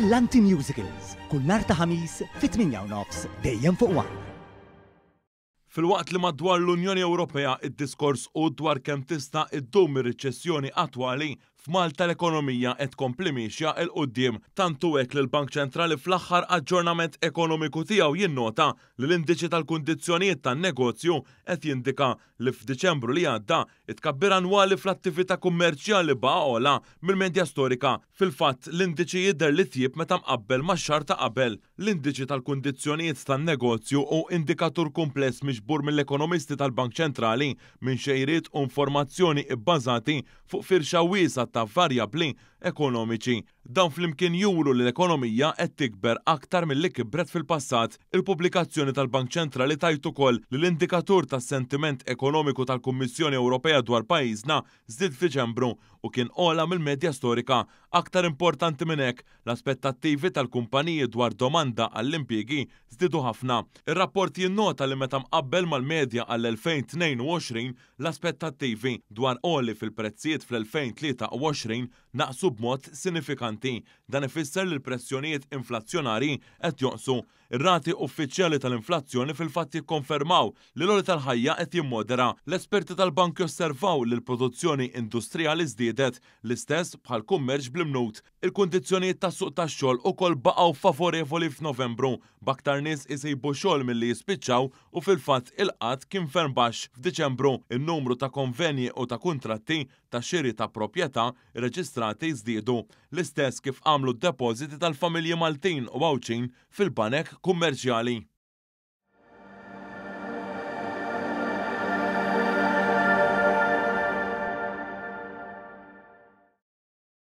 Brillanti Musicals, kull nhar ta' ħamis fit-8:30 dejjem fuq One. Fil-waqt li madwar l-Unjoni Ewropea id-diskors u dwar kemm tista' iddum ir-riċessjoni attwali, f'Malta l-ekonomija qed tkompli mixja l qudiem tantu hekk li l-Bank Ċentrali fl-aħħar aġġornament ekonomiku tiegħu jinnota li l-indiċi tal-kundizzjonijiet tan-negozju qed jindika li f'Diċembru li għadda it-tkabbir annwali fl-attività kummerċjali baqa' ogħla mill-medja storika. Fil-fatt l-indiċi jidher li tjieb meta mqabbel max-xahar ta' qabel. L-indiċi tal-kundizzjonijiet tan-negozju u indikatur kumpless miġbur mill-ekonomisti tal-Bank Ċentrali minn xejriet u informazzjoni bbażati fuq firxa wiesa ta' varjabbli ekonomiċi. Dan flimkien juru li l-ekonomija qed tikber aktar milli kibret fil-passat. Il-pubblikazzjoni tal-Bank Ċentrali tajt ukoll li l-indikatur tas-sentiment ekonomiku tal-Kummissjoni Ewropea dwar pajjiżna żdied f'Diċembru u kien ogħla mill-medja storika. Aktar importanti minn hekk, l-aspettattivi tal-kumpaniji dwar domanda għall-impjiegi żdiedu ħafna. Ir-rapport jinnota li meta mqabbel mal-medja għall-2022 l-aspettattivi dwar għoli fil-prezzijiet fl-2023 naqsu b'mod sinifikanti. Dan ifisser li l-pressjonijiet inflazzjonarji qed jonqsu. Ir-rati uffiċjali tal-inflazzjoni fil-fatt jikkonfermaw li l-għoli tal-ħajja qed jimmodera. L-esperti tal-bank josservaw li l-produzzjoni industrijali żdiedet l-istess bħal kummerċ bl-imnut. Il-kundizzjonijiet tas-suq tax-xogħol ukoll baqgħu favorevoli f'Novembru b'aktar nies isibu xogħol milli jispiċċaw u fil-fatt il-qatt kien ferm baxx. F'Diċembru in-numru ta' konvenji u ta' kuntratti ta' xiri ta' proprjetà irreġistrati żdiedu. L-istess kif għamlu d-depożiti tal-familji Maltin u Għawċin fil-banek kummerċjali.